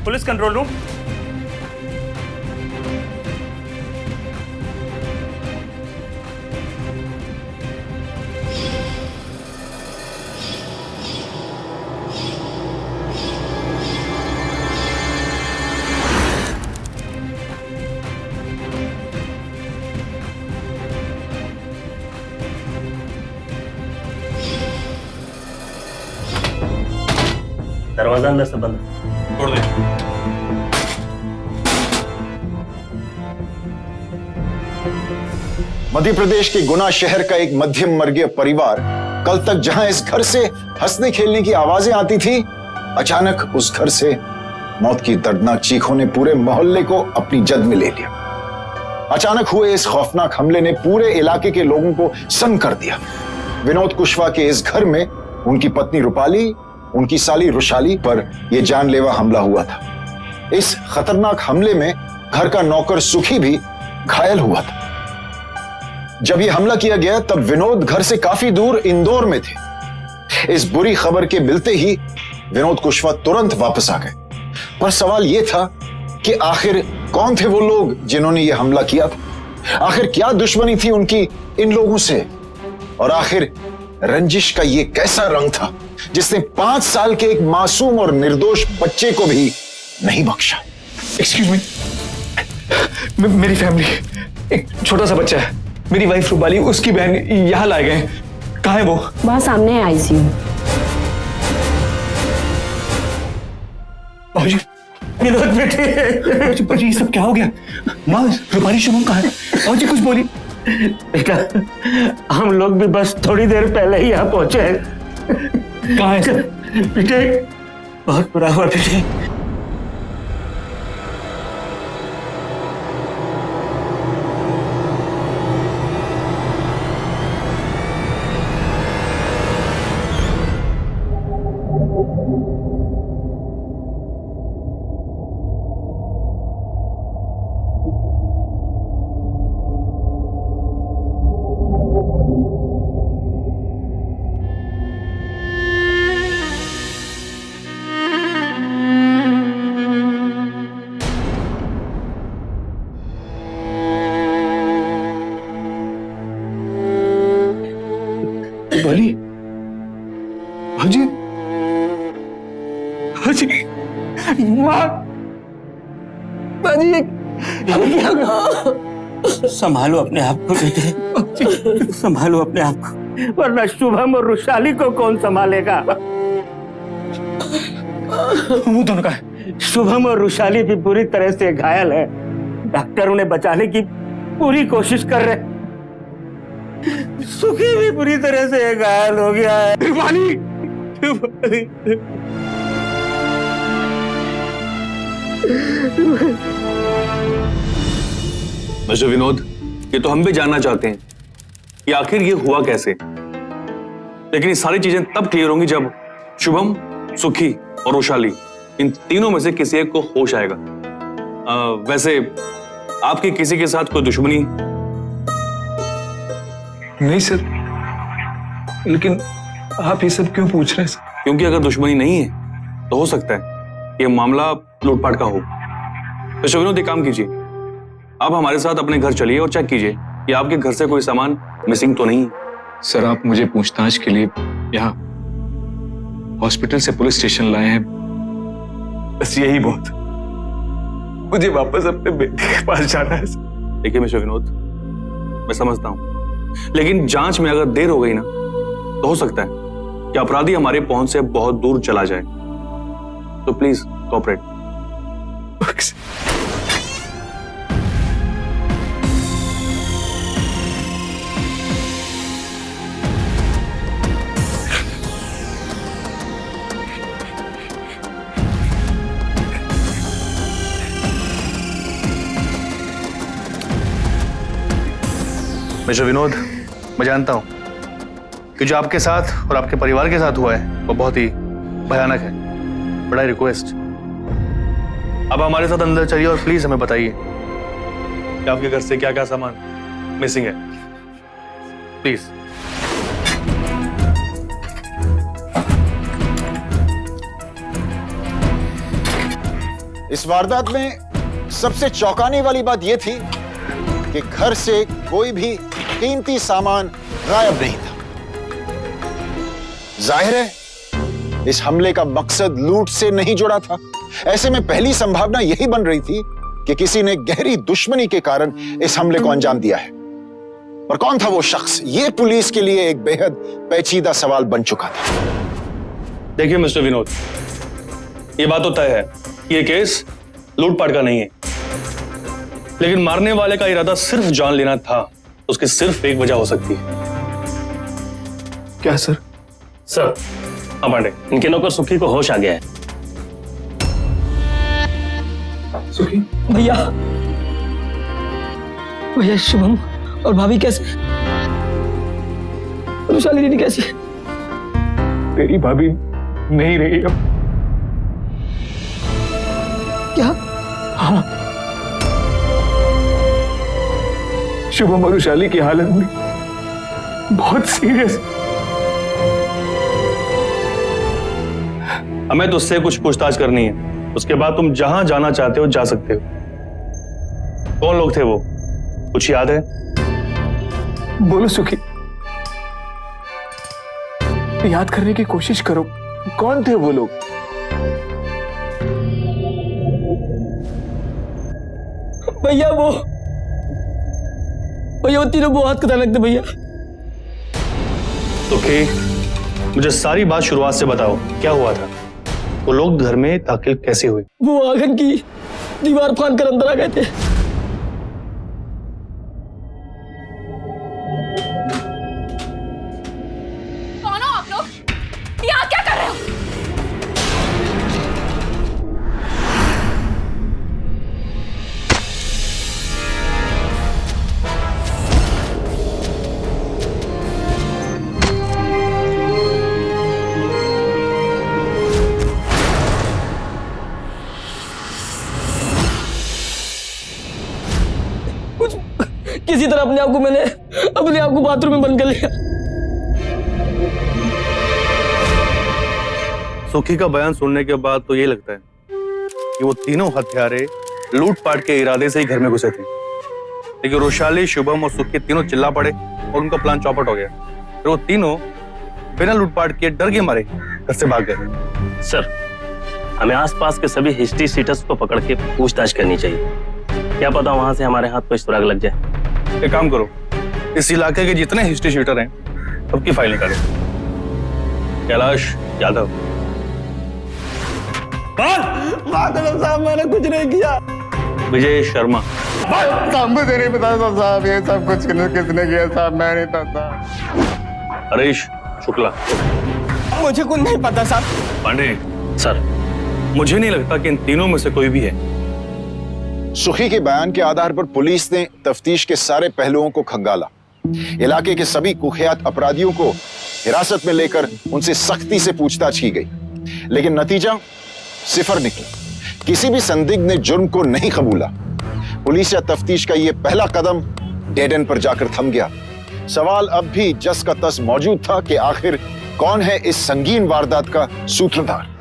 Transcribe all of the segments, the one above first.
Police control room. दरवाजा अंदर से बंद छोड़ दे। मध्य प्रदेश के गुना शहर का एक मध्यम वर्गीय परिवार कल तक जहां इस घर से हंसने खेलने की आवाजें आती थी, अचानक उस घर से मौत की दर्दनाक चीखों ने पूरे मोहल्ले को अपनी जद में ले लिया। अचानक हुए इस खौफनाक हमले ने पूरे इलाके के लोगों को सन्न कर दिया। विनोद कुशवाहा के इस घर में उनकी पत्नी रूपाली, उनकी साली रुशाली पर यह जानलेवा हमला हुआ था। इस खतरनाक हमले में घर का नौकर सुखी भी घायल हुआ था। जब यह हमला किया गया तब विनोद घर से काफी दूर इंदौर में थे। इस बुरी खबर के मिलते ही विनोद कुशवाहा तुरंत वापस आ गए। पर सवाल यह था कि आखिर कौन थे वो लोग जिन्होंने यह हमला किया था? आखिर क्या दुश्मनी थी उनकी इन लोगों से? और आखिर रंजिश का यह कैसा रंग था जिसने 5 साल के एक मासूम और निर्दोष बच्चे को भी नहीं बख्शा? एक्सक्यूज मी, मेरी फैमिली, एक छोटा सा बच्चा है, मेरी वाइफ रूपाली, उसकी बहन यहां लाए गए। कहाँ है वो? वहां सामने है आईसीयू। बाबूजी, विनोद बेटे, बाबूजी ये सब क्या हो गया? माँ रूपाली शुभम कहाँ है? बाबूजी कुछ बोली। बेटा हम लोग भी बस थोड़ी देर पहले ही यहाँ पहुंचे हैं। कहाँ है सर? बेटे बहुत बुरा हुआ बेटे। बोली हाजी, हाजी, माँ, संभालो अपने आप को बेटे, संभालो अपने आप को, वरना शुभम और रुशाली को कौन संभालेगा? वो दोनों का है। शुभम और रुशाली भी बुरी तरह से घायल है। डॉक्टर उन्हें बचाने की पूरी कोशिश कर रहे हैं। सुखी भी बुरी तरह से घायल हो गया है। मिस्टर विनोद, ये तो हम भी जानना चाहते हैं कि आखिर ये हुआ कैसे। लेकिन ये सारी चीजें तब क्लियर होंगी जब शुभम, सुखी और रुशाली, इन तीनों में से किसी एक को होश आएगा। वैसे आपकी किसी के साथ कोई दुश्मनी? नहीं सर, लेकिन आप ये सब क्यों पूछ रहे हैं सर? क्योंकि अगर दुश्मनी नहीं है तो हो सकता है ये मामला लूटपाट का हो। तो विनोद, एक काम कीजिए, आप हमारे साथ अपने घर चलिए और चेक कीजिए कि आपके घर से कोई सामान मिसिंग तो नहीं है। सर आप मुझे पूछताछ के लिए यहाँ हॉस्पिटल से पुलिस स्टेशन लाए हैं, बस यही बहुत। मुझे वापस अपने बेटे के पास जाना है। देखिए मिस्टर विनोद, मैं समझता हूं, लेकिन जांच में अगर देर हो गई ना तो हो सकता है कि अपराधी हमारे पहुंच से बहुत दूर चला जाए। तो प्लीज कोऑपरेट। मिस्टर विनोद, मैं जानता हूं कि जो आपके साथ और आपके परिवार के साथ हुआ है वो बहुत ही भयानक है। बड़ा रिक्वेस्ट, अब हमारे साथ अंदर चलिए और प्लीज हमें बताइए कि आपके घर से क्या क्या सामान मिसिंग है, प्लीज। इस वारदात में सबसे चौंकाने वाली बात यह थी कि घर से कोई भी कीमती सामान गायब नहीं था। जाहिर है इस हमले का मकसद लूट से नहीं जुड़ा था। ऐसे में पहली संभावना यही बन रही थी कि किसी ने गहरी दुश्मनी के कारण इस हमले को अंजाम दिया है। और कौन था वो शख्स, यह पुलिस के लिए एक बेहद पेचीदा सवाल बन चुका था। देखिए मिस्टर विनोद, ये बात तो तय है कि ये केस लूटपाट का नहीं है, लेकिन मारने वाले का इरादा सिर्फ जान लेना था। उसकी सिर्फ एक वजह हो सकती है। क्या सर? सर, हाँ पांडे, इनके नौकर सुखी को होश आ गया है। सुखी? भैया, भैया शुभम और भाभी कैसे? रुशाली दीदी कैसी है? तेरी भाभी नहीं रही अब। क्या? हाँ, शुभम और रुशाली की हालत भी बहुत सीरियस। हमें तो उससे कुछ पूछताछ करनी है, उसके बाद तुम जहां जाना चाहते हो जा सकते हो। कौन लोग थे वो, कुछ याद है? बोलो सुखी, याद करने की कोशिश करो, कौन थे वो लोग? भैया वो तीनों बहुत खतरनाक थे भैया। ओके, मुझे सारी बात शुरुआत से बताओ, क्या हुआ था? वो लोग घर में दाखिल कैसे हुए? वो आंगन की दीवार फाड़ कर अंदर आ गए थे। कौन हो आप लोग? यहाँ क्या कर रहे हो? किसी तरह अपने आप को बाथरूम में बंद कर लिया। सुखी का बयान सुनने के बाद तो ये लगता है कि वो तीनों हत्यारे लूटपाट के इरादे से ही घर में घुसे थे, लेकिन रोशाली, शुभम और सुखी तीनों चिल्ला पड़े और उनका प्लान चौपट हो गया। फिर वो तीनों बिना लूटपाट किए डर के मारे घर से भाग गए। सर, हमें आसपास के सभी हिस्ट्री सीटर्स को पकड़ के पूछताछ करनी चाहिए। क्या पता वहां से हमारे हाथ कोई सुराग लग जाए। एक काम करो, इस इलाके के जितने हिस्ट्री शीटर हैं सबकी फाइल निकालो। कैलाश यादव। साहब, मैंने कुछ नहीं किया। विजय शर्मा। मुझे नहीं पता था साहब, ये सब कुछ किसने किया साहब, मैं नहीं पता। हरीश शुक्ला। मुझे कुछ नहीं पता साहब। पांडे, सर, मुझे नहीं लगता कि इन तीनों में से कोई भी है। सुखी के बयान के आधार पर पुलिस ने तफ्तीश के सारे पहलुओं को खंगाला। इलाके के सभी कुख्यात अपराधियों को हिरासत में लेकर उनसे सख्ती से पूछताछ की गई, लेकिन नतीजा सिफर निकला। किसी भी संदिग्ध ने जुर्म को नहीं कबूला। पुलिस या तफ्तीश का यह पहला कदम डेड एंड पर जाकर थम गया। सवाल अब भी जस का तस मौजूद था कि आखिर कौन है इस संगीन वारदात का सूत्रधार।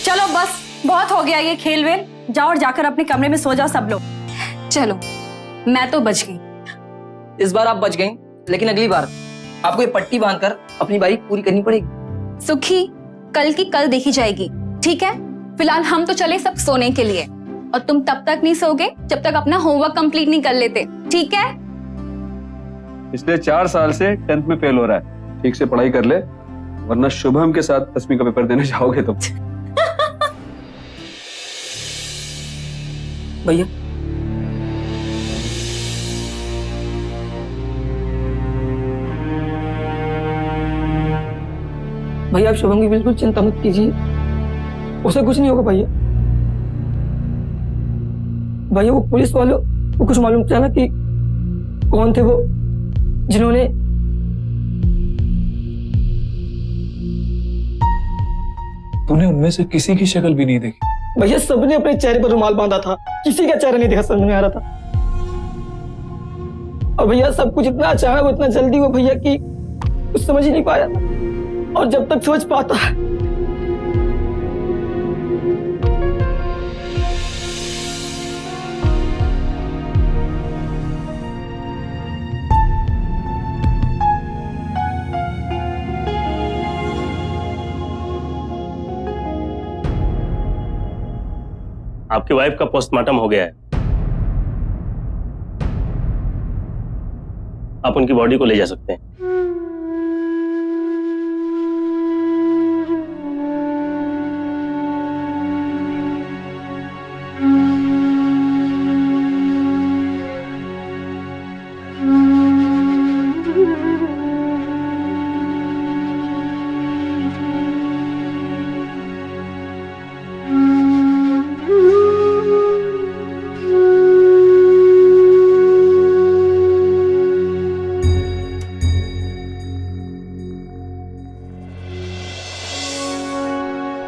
चलो बस, बहुत हो गया ये खेल वेल। जाओ और जाकर अपने कमरे में सो जाओ सब लोग। चलो, मैं तो बच गई। इस बार आप बच गई, लेकिन अगली बार आपको ये पट्टी बांधकर अपनी बारी पूरी करनी पड़ेगी। सुखी, कल की कल देखी जाएगी, ठीक है? फिलहाल हम तो चले सब सोने के लिए, और तुम तब तक नहीं सोगे जब तक अपना होमवर्क कंप्लीट नहीं कर लेते, ठीक है? पिछले 4 साल से 10th में फेल हो रहा है। ठीक से पढ़ाई कर ले, वरना शुभम के साथ 10वीं का पेपर देने जाओगे तुम। भैया, भैया आप शुभम की बिल्कुल चिंता मत कीजिए, उसे कुछ नहीं होगा भैया। भैया वो पुलिस वालों को कुछ मालूम चला कि कौन थे वो जिन्होंने तूने उनमें से किसी की शक्ल भी नहीं देखी? भैया सबने अपने चेहरे पर रुमाल बांधा था, किसी का चेहरा नहीं देखा, समझ में आ रहा था। और भैया सब कुछ इतना अचानक इतना जल्दी हुआ भैया कि कुछ समझ ही नहीं पाया। और जब तक समझ पाता है आपकी वाइफ का पोस्टमार्टम हो गया है। आप उनकी बॉडी को ले जा सकते हैं।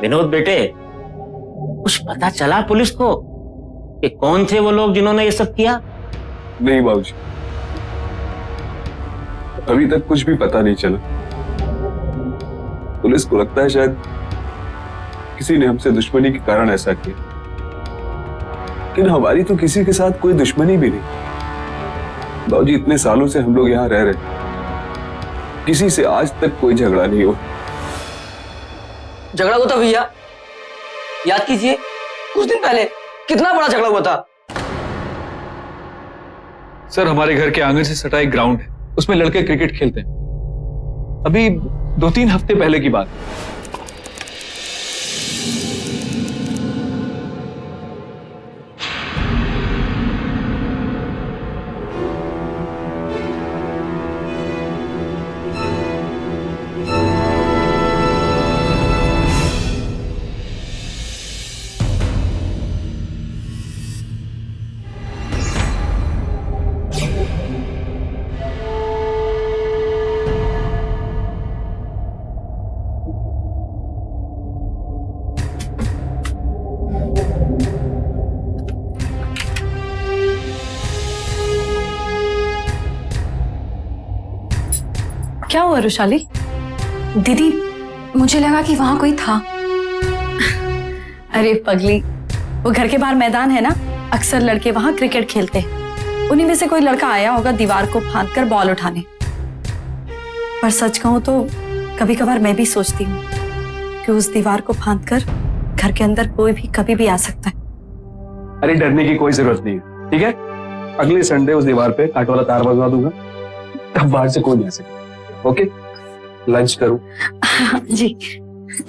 विनोद बेटे, कुछ पता चला पुलिस को कि कौन थे वो लोग जिन्होंने ये सब किया? नहीं बाबूजी, अभी तक कुछ भी पता नहीं चला। पुलिस को लगता है शायद किसी ने हमसे दुश्मनी के कारण ऐसा किया, लेकिन हमारी तो किसी के साथ कोई दुश्मनी भी नहीं। बाबूजी, इतने सालों से हम लोग यहाँ रह रहे, किसी से आज तक कोई झगड़ा नहीं हुआ। झगड़ा हुआ था भैया, याद कीजिए कुछ दिन पहले कितना बड़ा झगड़ा हुआ था। सर, हमारे घर के आंगन से सटा एक ग्राउंड है, उसमें लड़के क्रिकेट खेलते हैं। अभी 2-3 हफ्ते पहले की बात। क्या हुआ रुशाली? दीदी, मुझे लगा कि वहां कोई था। अरे पगली, वो घर के बाहर मैदान है ना, अक्सर लड़के वहां क्रिकेट खेलते हैं। उन्हीं में से कोई लड़का आया होगा दीवार को फांदकर बॉल उठाने। पर सच कहूं तो कभी कभार मैं भी सोचती हूँ कि उस दीवार को फांदकर घर के अंदर कोई भी कभी भी आ सकता है। अरे डरने की कोई जरूरत नहीं है, ठीक है? अगले संडे उस दीवार पे काट वाला तार बजवा दूंगा, तब बाहर से कोई नहीं आ सकेगा। ओके, लंच करूं? जी,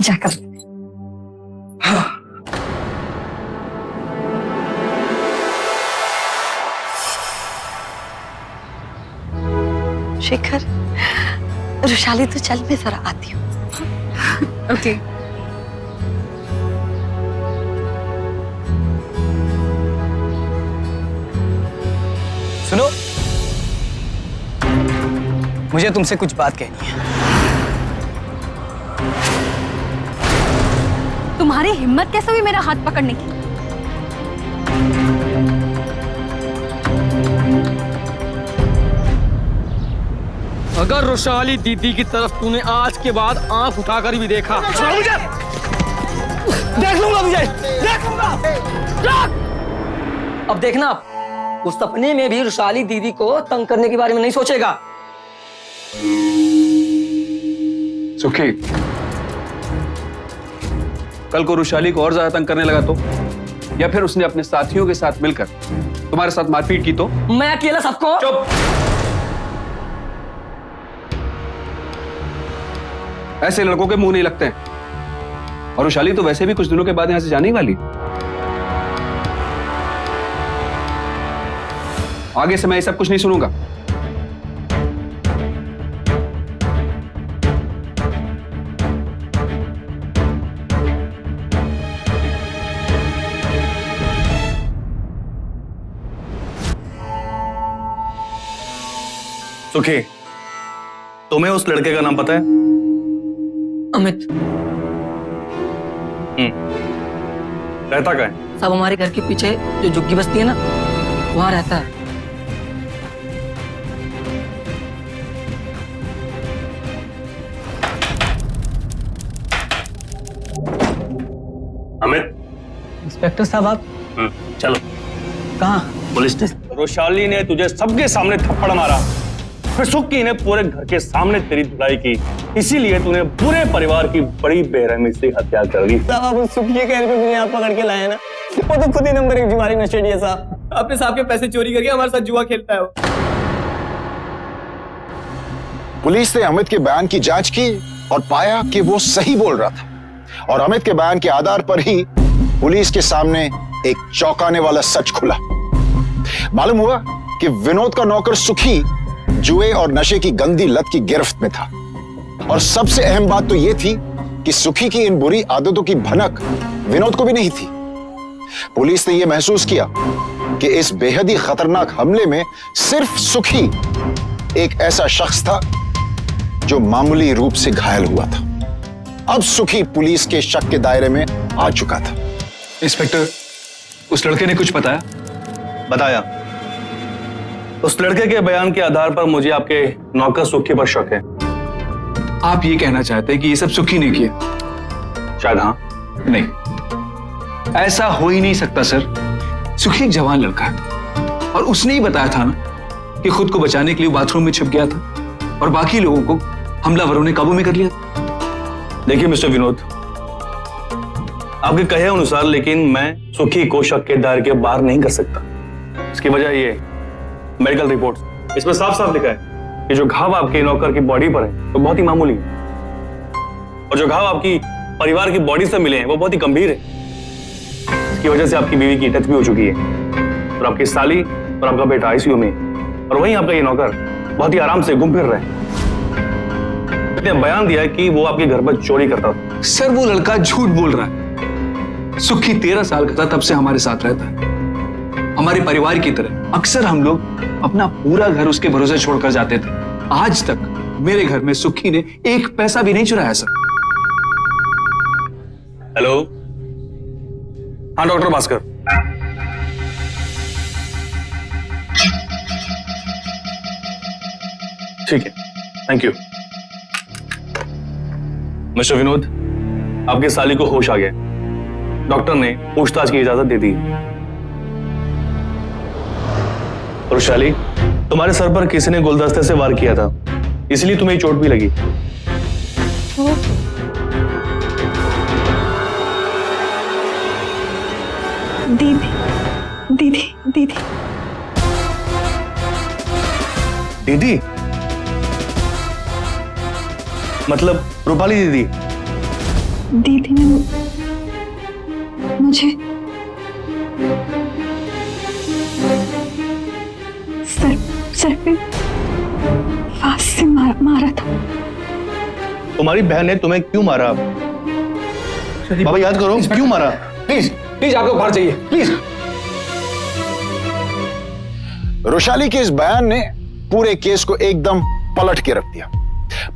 जाकर। शेखर, रुशाली तो चल, मैं जरा आती हूँ। ओके। सुनो, मुझे तुमसे कुछ बात कहनी है। तुम्हारी हिम्मत कैसे हुई मेरा हाथ पकड़ने की? अगर रुशाली दीदी की तरफ तूने आज के बाद आंख उठाकर भी देखा, मुझे देख लूंगा, मुझे देख लूंगा। अब देखना, उस सपने में भी रुशाली दीदी को तंग करने के बारे में नहीं सोचेगा। सुखी, कल को रुशाली को और ज्यादा तंग करने लगा तो, या फिर उसने अपने साथियों के साथ मिलकर तुम्हारे साथ मारपीट की तो? मैं अकेला सबको। चुप! ऐसे लड़कों के मुंह नहीं लगते हैं। और रुशाली तो वैसे भी कुछ दिनों के बाद यहां से जाने ही वाली। आगे से मैं ये सब कुछ नहीं सुनूंगा। सुखी, तुम्हें उस लड़के का नाम पता है? अमित। रहता कहाँ है? सब हमारे घर के पीछे जो झुग्गी बस्ती है ना, वहां रहता है। अमित। इंस्पेक्टर साहब आप चलो। कहाँ? Police station. रोशाली ने तुझे सबके सामने थप्पड़ मारा, फिर सुक्की ने पूरे घर के सामने तेरी धुलाई की, इसीलिए तूने पूरे परिवार की बड़ी बेरहमी से हत्या कर दी। साहब आप उस सुखी के कहने पे मुझे यहाँ पकड़ के लाए ना, वो तो खुद ही नंबर 1 जुआरी नशेड़ी है साहब। अपने साहब के पैसे चोरी करके हमारे साथ जुआ खेलता है वो। पुलिस ने अमित के बयान की जांच की और पाया कि वो सही बोल रहा था, और अमित के बयान के आधार पर ही पुलिस के सामने एक चौंकाने वाला सच खुला। मालूम हुआ कि विनोद का नौकर सुखी जुए और नशे की गंदी लत की गिरफ्त में था, और सबसे अहम बात तो यह थी कि सुखी की इन बुरी आदतों की भनक विनोद को भी नहीं थी। पुलिस ने यह महसूस किया कि इस बेहद ही खतरनाक हमले में सिर्फ सुखी एक ऐसा शख्स था जो मामूली रूप से घायल हुआ था। अब सुखी पुलिस के शक के दायरे में आ चुका था। इंस्पेक्टर, उस लड़के ने कुछ बताया? बताया। उस लड़के के बयान के आधार पर मुझे आपके नौकर सुखी पर शक है। आप ये कहना चाहते हैं कि ये सब सुखी ने किया? शायद हाँ। नहीं, ऐसा हो ही नहीं सकता सर। सुखी एक जवान लड़का है, और उसने ही बताया था ना कि खुद को बचाने के लिए बाथरूम में छिप गया था और बाकी लोगों को हमलावरों ने काबू में कर लिया था। देखिए मिस्टर विनोद, आपके कहे अनुसार लेकिन मैं सुखी को शक के दायरे के बाहर नहीं कर सकता। इसकी वजह ये मेडिकल रिपोर्ट, इसमें साफ साफ लिखा है कि जो घाव आपके नौकर की बॉडी पर है वो बहुत ही मामूली है, और जो घाव आपकी परिवार की बॉडी से मिले हैं वो बहुत ही गंभीर है। इसकी वजह से आपकी बीवी की डेथ भी हो चुकी है, और आपकी साली और आपका बेटा आईसीयू में, और वहीं आपका ये नौकर बहुत ही आराम से घूम फिर रहे हैं। उसने बयान दिया है कि वो आपके घर पर चोरी करता था। सर वो लड़का झूठ बोल रहा है। सुखी 13 साल का था तब से हमारे साथ रहता है, हमारे परिवार की तरह। अक्सर हम लोग अपना पूरा घर उसके भरोसे छोड़कर जाते थे। आज तक मेरे घर में सुखी ने एक पैसा भी नहीं चुराया सर। हेलो, हाँ डॉक्टर भास्कर। ठीक है, थैंक यू। मिस्टर विनोद, आपके साली को होश आ गया, डॉक्टर ने पूछताछ की इजाजत दे दी। वैशाली, तुम्हारे सर पर किसी ने गुलदस्ते से वार किया था, इसलिए तुम्हें चोट भी लगी। दीदी दीदी दीदी दीदी मतलब रूपाली दीदी? दीदी ने मुझे सर पे फांस से मारा था। तुम्हारी बहन ने तुम्हें क्यों मारा? बाबा याद करो, क्यों मारा? प्लीज प्लीज आपको बाहर जाइए प्लीज। रोशाली के इस बयान ने पूरे केस को एकदम पलट के रख दिया।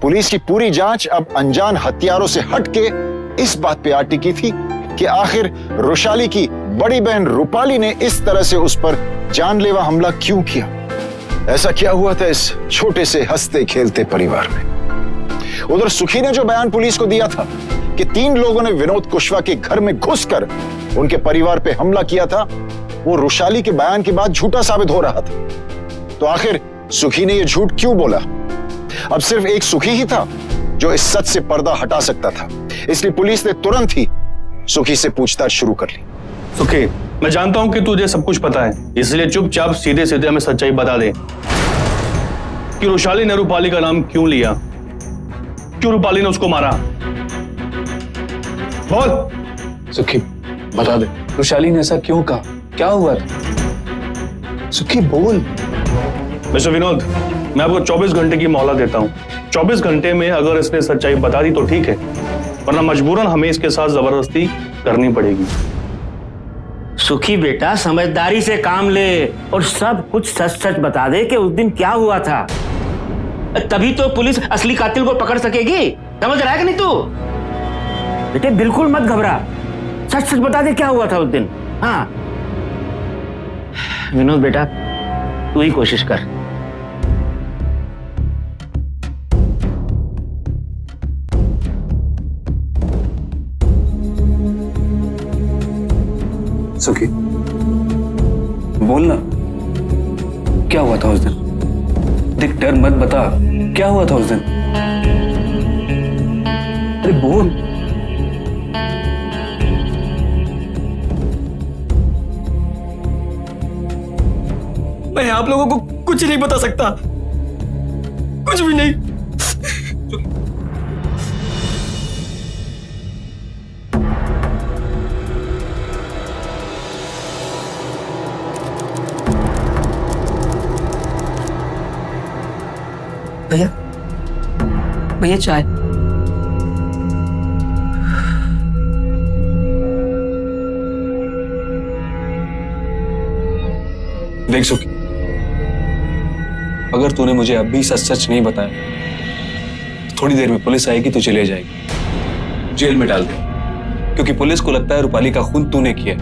पुलिस की पूरी जांच अब अनजान हत्यारों से हटके इस बात पे आ टिकी थी कि आखिर रोशाली की बड़ी बहन रूपाली ने इस तरह से उस पर जानलेवा हमला क्यों किया। ऐसा क्या हुआ था इस छोटे से हंसते खेलते परिवार में। उधर सुखी ने जो बयान पुलिस को दिया था कि 3 लोगों ने विनोद कुशवाहा के घर में घुसकर उनके परिवार पे हमला किया था, वो रोशाली के बयान के बाद झूठा साबित हो रहा था। तो आखिर सुखी ने यह झूठ क्यों बोला? अब सिर्फ एक सुखी ही था जो इस सच से पर्दा हटा सकता था, इसलिए पुलिस ने तुरंत ही सुखी से पूछताछ शुरू कर ली। सुखी, मैं जानता हूं कि तुझे सब कुछ पता है, इसलिए चुपचाप सीधे सीधे हमें सच्चाई बता दे कि रोशाली ने रूपाली का नाम क्यों लिया, क्यों रूपाली ने उसको मारा। बोल। सुखी बता दे, रोशाली ने ऐसा क्यों कहा? क्या हुआ था? सुखी बोल। मिस्टर विनोद, मैं आपको 24 घंटे की मोहलत देता हूं। 24 घंटे में अगर इसने सच्चाई बता दी तो ठीक है, वरना मजबूरन हमें इसके साथ जबरदस्ती करनी पड़ेगी। सुखी बेटा, समझदारी से काम ले और सब कुछ सच सच बता दे कि उस दिन क्या हुआ था। तभी तो पुलिस असली कातिल को पकड़ सकेगी। समझ रहा है कि नहीं तू? बेटे बिल्कुल मत घबरा, सच सच बता दे क्या हुआ था उस दिन। हाँ विनोद बेटा, तू ही कोशिश कर। सुखी, बोल ना, क्या हुआ था उस दिन? देख, डर मत, बता, क्या हुआ था उस दिन? अरे बोल। मैं आप लोगों को कुछ नहीं बता सकता, कुछ भी नहीं। भैया, भैया चाय। देख सुखी, अगर तूने मुझे अभी सच सच नहीं बताया, थोड़ी देर में पुलिस आएगी तो चले जाएगी, जेल में डाल दे, क्योंकि पुलिस को लगता है रूपाली का खून तूने किया।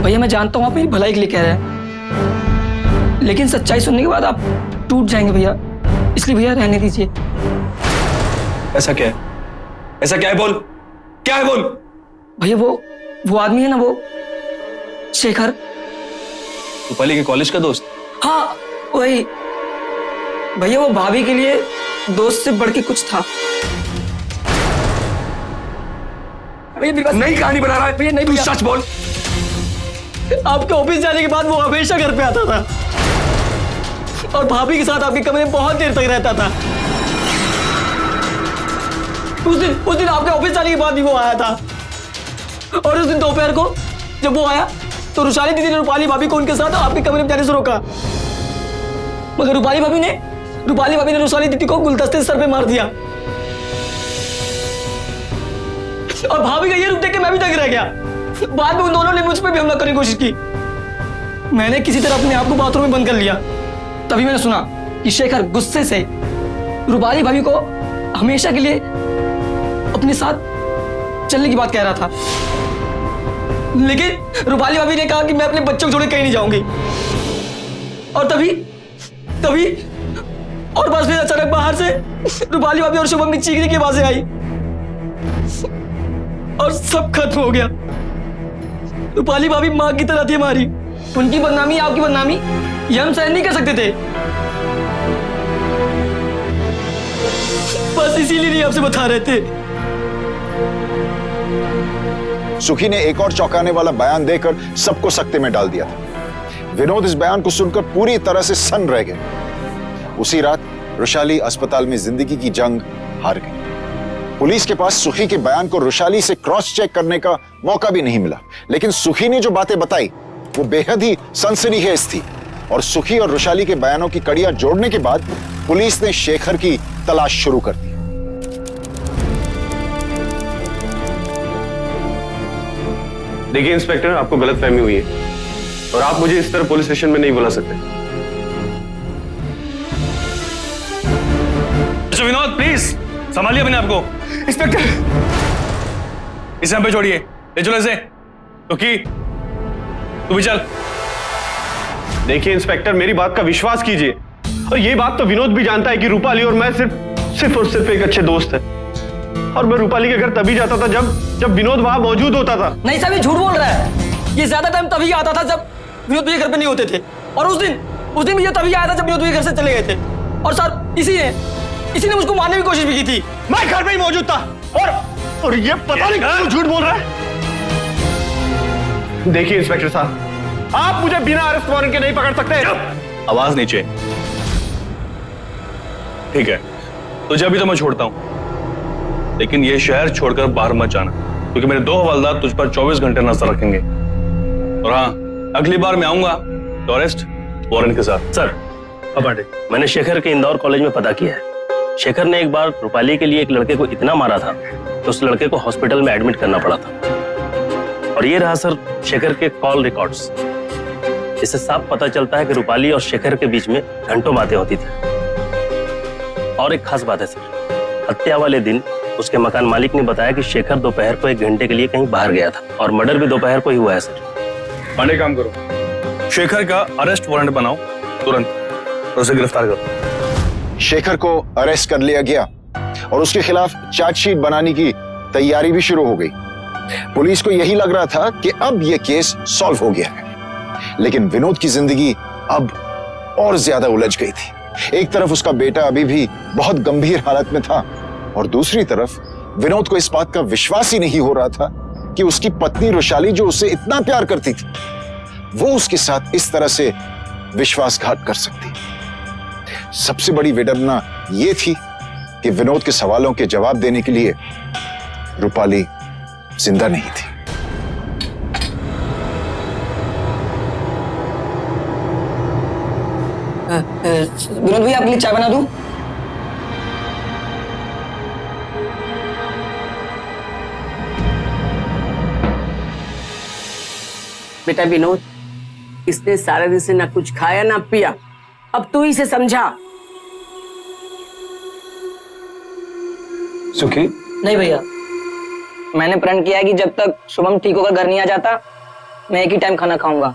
भैया मैं जानता हूँ आप मेरी भलाई के लिए कह रहे हैं, लेकिन सच्चाई सुनने के बाद आप टूट जाएंगे भैया, इसलिए भैया रहने दीजिए। ऐसा क्या है? ऐसा क्या है? बोल, क्या है? बोल। भैया वो आदमी है ना, वो शेखर। रूपाली के कॉलेज का दोस्त? हाँ वही भैया, वो भाभी के लिए दोस्त से बढ़ के कुछ था। भैया नई कहानी बना रहा है भैया, नहीं तू भैया। सच बोल। आपके ऑफिस जाने के बाद वो हमेशा घर पे आता था और भाभी के साथ आपके कमरे में बहुत देर तक रहता था। उस दिन आपके ऑफिस जाने के बाद भी वो आया था, और उस दिन दोपहर को जब वो आया तो रुशाली दीदी ने रूपाली भाभी को उनके साथ आपके कमरे में जाने से रोका, मगर रूपाली भाभी ने रुशाली दीदी को गुलदस्ते से सर पे मार दिया, और भाभी का ये रूप देख के मैं भी दंग रह गया। बाद में उन दोनों ने मुझ पे भी हमला करने की कोशिश की। मैंने किसी तरह अपने आप को बाथरूम में बंद कर लिया। तभी मैंने सुना कि शेखर गुस्से से रूपाली भाभी को हमेशा के लिए अपने साथ चलने की बात कह रहा था, लेकिन रूपाली भाभी ने कहा कि मैं अपने बच्चों को छोड़ के कहीं नहीं जाऊंगी। और तभी और बस फिर अचानक बाहर से रूपाली भाभी और शुभम की चीखने की आवाजें आई और सब खत्म हो गया। रूपाली भाभी माँ की तरह थी हमारी, उनकी बदनामी आपकी बदनामी ये हम सहन नहीं कर सकते थे, बस इसीलिए नहीं आपसे बता रहे थे। सुखी ने एक और चौंकाने वाला बयान देकर सबको सकते में डाल दिया था। विनोद इस बयान को सुनकर पूरी तरह से सन्न रह गए। उसी रात रुशाली अस्पताल में जिंदगी की जंग हार गई। पुलिस के पास सुखी के बयान को रुशाली से क्रॉस चेक करने का मौका भी नहीं मिला, लेकिन सुखी ने जो बातें बताई वो बेहद ही सनसनीखेज थी, और सुखी और रुशाली के बयानों की कड़ियां जोड़ने के बाद पुलिस ने शेखर की तलाश शुरू कर दी। देखिए इंस्पेक्टर, आपको गलतफहमी हुई है और आप मुझे इस तरह पुलिस स्टेशन में नहीं बुला सकते। मिस्टर विनोद, प्लीज संभालिए अपने आपको। इंस्पेक्टर, इसे हम पे छोड़िए, ले चलो इसे। तो की तू भी चल। देखिए इंस्पेक्टर, मेरी बात का विश्वास कीजिए, और ये बात तो विनोद भी जानता है कि रूपाली और मैं सिर्फ और सिर्फ एक अच्छे दोस्त हैं, और मैं रूपाली के घर तभी जाता था जब विनोद वहां मौजूद होता था। नहीं साहब, ये झूठ बोल रहा है। ये ज्यादा टाइम तभी आता था जब विनोद भैया घर पे नहीं होते थे, और उस दिन भी ये तभी आया था जब विनोद भैया घर से चले गए थे। और सर इसी ने मुझको मारने की कोशिश भी की थी। मैं घर पे ही मौजूद था, और ये पता नहीं क्यों झूठ बोल रहा है। देखिए इंस्पेक्टर साहब, आप मुझे बिना अरेस्ट वारंट के नहीं पकड़ सकते। आवाज नीचे। ठीक है, तुझे अभी तो मैं छोड़ता हूं, लेकिन ये शहर छोड़कर बाहर मत जाना, क्योंकि मेरे 2 हवलदार तुझ पर 24 घंटे नजर रखेंगे। और हाँ, अगली बार मैं आऊंगा तो अरेस्ट वारंट के साथ। सर, मैंने शेखर के इंदौर कॉलेज में पता किया है। शेखर ने एक बार रूपाली के लिए एक लड़के को इतना मारा था कि उस लड़के को हॉस्पिटल में एडमिट करना पड़ा था। और ये रहा सर शेखर के कॉल रिकॉर्ड्स। इससे साफ पता चलता है कि रूपाली और शेखर के बीच में घंटों बातें होती थी। और एक खास बात है सर, हत्या वाले दिन उसके मकान मालिक ने बताया कि शेखर दोपहर को 1 घंटे के लिए कहीं बाहर गया था, और मर्डर भी दोपहर को ही हुआ है सर। पांडे, काम करो, शेखर का अरेस्ट वारंट बनाओ तुरंत और उसे गिरफ्तार करो। शेखर को अरेस्ट कर लिया गया और उसके खिलाफ चार्जशीट बनाने की तैयारी भी शुरू हो गई। पुलिस को यही लग रहा था कि अब यह केस सॉल्व हो गया है, लेकिन विनोद की जिंदगी अब और ज्यादा उलझ गई थी। एक तरफ उसका बेटा अभी भी बहुत गंभीर हालत में था और दूसरी तरफ विनोद को इस बात का विश्वास ही नहीं हो रहा था कि उसकी पत्नी रुशाली, जो उससे इतना प्यार करती थी, वो उसके साथ इस तरह से विश्वासघात कर सकती। सबसे बड़ी विडंबना यह थी कि विनोद के सवालों के जवाब देने के लिए रूपाली जिंदा नहीं थी। विनोद भैया, आपके लिए चाय बना दूं? बेटा विनोद, इसने सारे दिन से ना कुछ खाया ना पिया, अब तू इसे समझा। सुखी, नहीं भैया, मैंने प्रण किया है कि जब तक शुभम ठीक होकर घर नहीं आ जाता, मैं एक ही टाइम खाना खाऊंगा।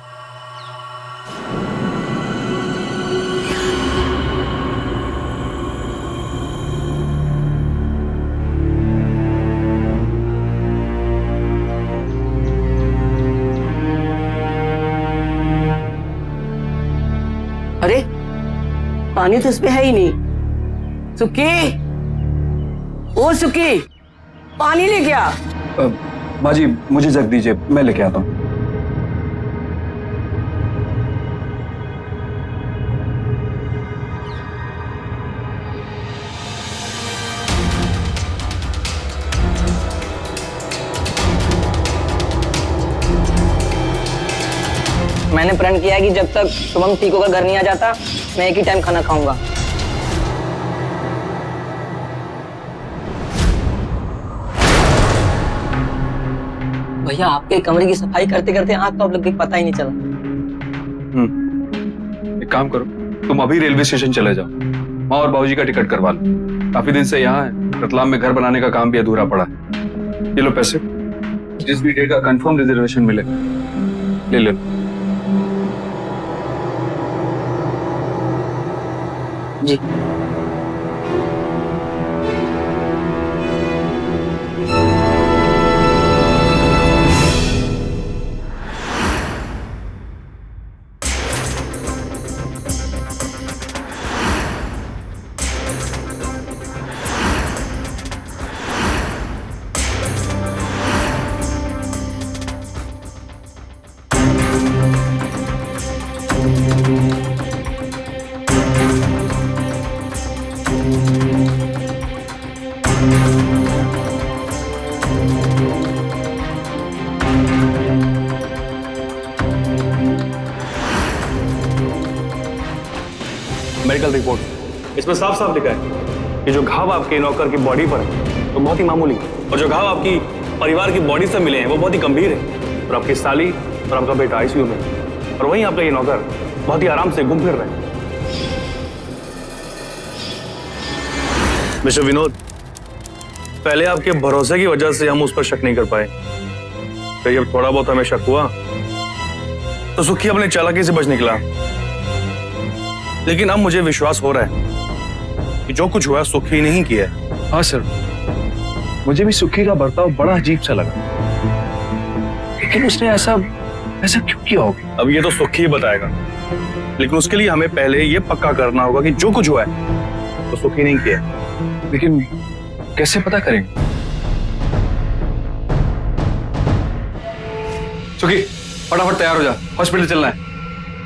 अरे पानी तो इसमें है ही नहीं। सुखी, ओ सुखी, पानी लेके आ। माँ जी मुझे जग दीजिए, मैं लेके आता हूँ। मैंने प्रण किया है कि जब तक शुभम ठीक होकर घर नहीं आ जाता, मैं एक ही टाइम खाना खाऊंगा। भैया, आपके कमरे की सफाई करते करते आंख कब लग गई पता ही नहीं चला। एक काम करो, तुम अभी रेलवे स्टेशन चले जाओ, माँ और बाबूजी का टिकट करवा लो। काफी दिन से यहाँ है, रतलाम में घर बनाने का काम भी अधूरा पड़ा है। ये लो पैसे, जिस भी डे का कंफर्म रिजर्वेशन मिले ले लो। जी। मेडिकल रिपोर्ट, इसमें साफ साफ लिखा है कि जो घाव आपके नौकर की बॉडी पर है वो बहुत ही मामूली है, और जो घाव आपकी परिवार की बॉडी से मिले हैं वो बहुत ही गंभीर है। और आपकी साली और आपका बेटा आईसीयू में, और वहीं आपका ये नौकर बहुत ही आराम से घूम फिर रहे हैं। मिस्टर विनोद, पहले आपके भरोसे की वजह से हम उस पर शक नहीं कर पाए, फिर जब थोड़ा बहुत हमें शक हुआ तो सुखी अपने चालाकी से बच निकला। लेकिन अब मुझे विश्वास हो रहा है कि जो कुछ हुआ सुखी नहीं किया है। हाँ सर, मुझे भी सुखी का बर्ताव बड़ा अजीब सा लगा, लेकिन उसने ऐसा क्यों किया होगा? अब ये तो सुखी ही बताएगा, लेकिन उसके लिए हमें पहले ये पक्का करना होगा कि जो कुछ हुआ है तो सुखी नहीं किया। लेकिन कैसे पता करेंगे? सुखी, फटाफट तैयार हो जा, हॉस्पिटल चलना है।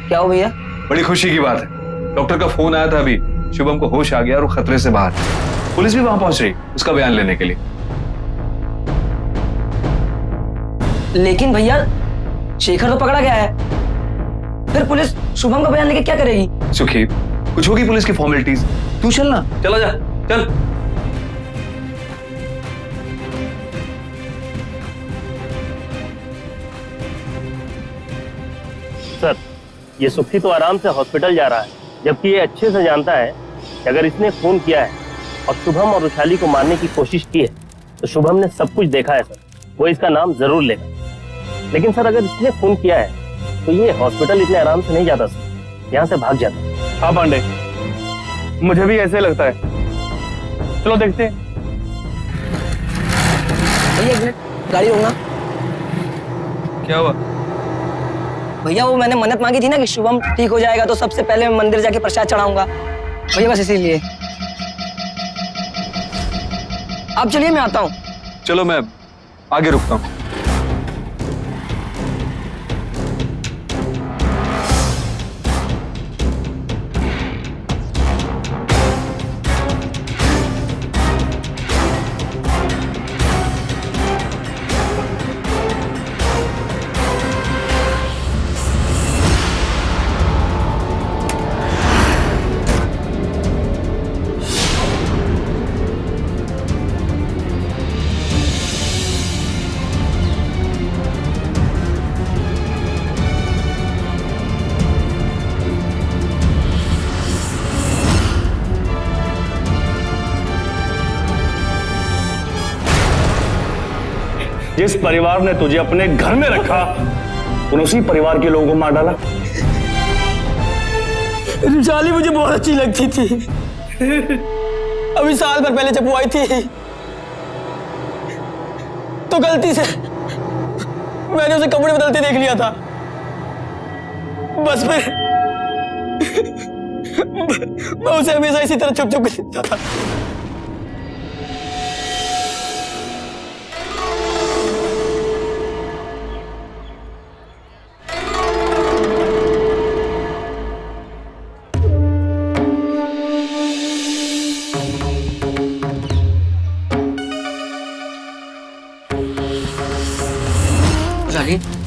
क्या हो भैया? बड़ी खुशी की बात है, डॉक्टर का फोन आया था अभी, शुभम को होश आ गया और वो खतरे से बाहर। पुलिस भी वहां पहुंच रही उसका बयान लेने के लिए। लेकिन भैया, शेखर तो पकड़ा गया है, फिर पुलिस शुभम का बयान लेके क्या करेगी? सुखी, कुछ होगी पुलिस की फॉर्मेलिटीज, तू चलना, चला जा, चल। सर, ये सुखी तो आराम से हॉस्पिटल जा रहा है, जबकि ये अच्छे से जानता है कि अगर इसने खून किया है और शुभम और रुशाली को मारने की कोशिश की है तो शुभम ने सब कुछ देखा है सर, वो इसका नाम जरूर लेगा। लेकिन सर, अगर इसने खून किया है तो ये हॉस्पिटल इतने आराम से नहीं जाता सर, यहाँ से भाग जाता। हाँ पांडे, मुझे भी ऐसे लगता है। चलो देखते हैं। भैया एक मिनट, गाड़ी रोकना। क्या हुआ? भैया वो मैंने मन्नत मांगी थी ना कि शुभम ठीक हो जाएगा तो सबसे पहले मैं मंदिर जाके प्रसाद चढ़ाऊंगा भैया, बस इसीलिए। आप चलिए मैं आता हूँ। चलो मैं आगे रुकता हूँ। जिस परिवार ने तुझे अपने घर में रखा उन उसी परिवार के लोगों को मार डाला। रुशाली मुझे बहुत अच्छी लगती थी। अभी साल भर पहले जब वो आई थी तो गलती से मैंने उसे कपड़े बदलते देख लिया था। बस फिर मैं उसे हमेशा इसी तरह छुप छुप के देखता था।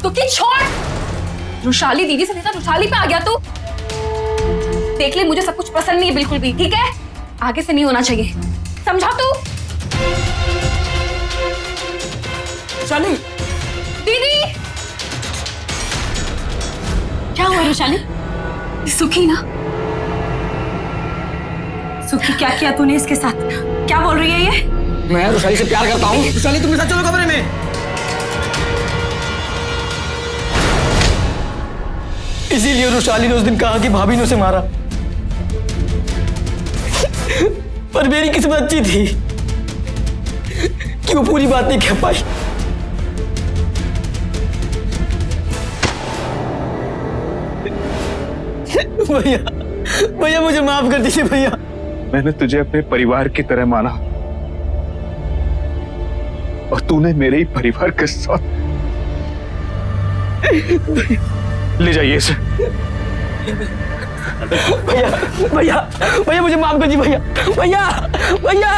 तो क्या छोड़, रुशाली दीदी से सीधा रुशाली पे आ गया तू। देख ले मुझे सब कुछ पसंद नहीं है बिल्कुल भी, ठीक है? आगे से नहीं होना चाहिए, समझा तू? रुशाली दीदी क्या हुआ रुशाली? सुखी ना? सुखी क्या किया तूने इसके साथ? क्या बोल रही है ये? मैं रुशाली से प्यार करता हूँ। रुशाली तुम मेरे साथ चलो कमरे में। इसीलिए रुशाली ने उस दिन कहा कि भाभी ने उसे मारा, पर मेरी किस्मत अच्छी थी कि वो पूरी बात नहीं कह पाई। भैया भैया मुझे माफ कर दीजिए भैया। मैंने तुझे अपने परिवार की तरह माना और तूने मेरे ही परिवार के साथ। ले जाइए इसे। भैया भैया भैया मुझे माफ कर दीजिए भैया। भैया भैया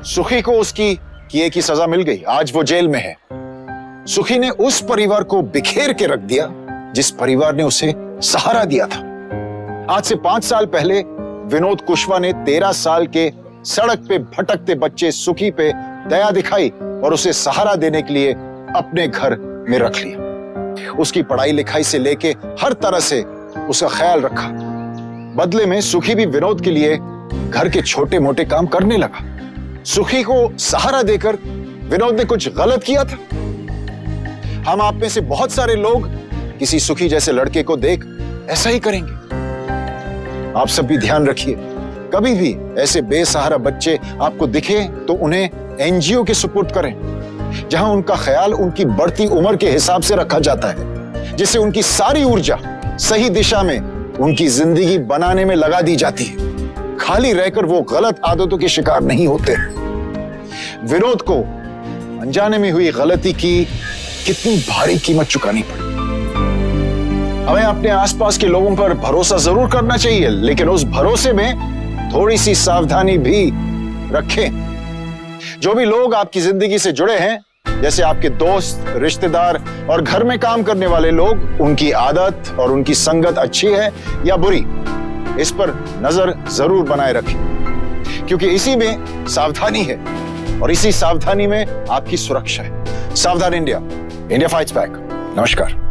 सुखी को उसकी किए की सजा मिल गई। आज वो जेल में है। सुखी ने उस परिवार को बिखेर के रख दिया जिस परिवार ने उसे सहारा दिया था। आज से 5 साल पहले विनोद कुशवाहा ने 13 साल के सड़क पे भटकते बच्चे सुखी पे दया दिखाई और उसे सहारा देने के लिए अपने घर में रख लिया। उसकी पढ़ाई लिखाई से लेके हर तरह से उसका ख्याल रखा। बदले में सुखी भी विनोद के लिए घर के छोटे मोटे काम करने लगा। सुखी को सहारा देकर विनोद ने कुछ गलत किया था? हम आप में से बहुत सारे लोग किसी सुखी जैसे लड़के को देख ऐसा ही करेंगे। आप सब भी ध्यान रखिए, कभी भी ऐसे बेसहारा बच्चे आपको दिखे तो उन्हें एनजीओ के सुपुर्द करें, जहां उनका ख्याल उनकी बढ़ती उम्र के हिसाब से रखा जाता है, जिससे उनकी सारी ऊर्जा सही दिशा में उनकी जिंदगी बनाने में लगा दी जाती है। खाली रहकर वो गलत आदतों के शिकार नहीं होते। विनोद को अनजाने में हुई गलती की कितनी भारी कीमत चुकानी पड़ी। हमें अपने आसपास के लोगों पर भरोसा जरूर करना चाहिए, लेकिन उस भरोसे में थोड़ी सी सावधानी भी रखें। जो भी लोग आपकी जिंदगी से जुड़े हैं, जैसे आपके दोस्त, रिश्तेदार और घर में काम करने वाले लोग, उनकी आदत और उनकी संगत अच्छी है या बुरी, इस पर नजर जरूर बनाए रखें, क्योंकि इसी में सावधानी है और इसी सावधानी में आपकी सुरक्षा है। सावधान इंडिया, इंडिया फाइट्स बैक। नमस्कार।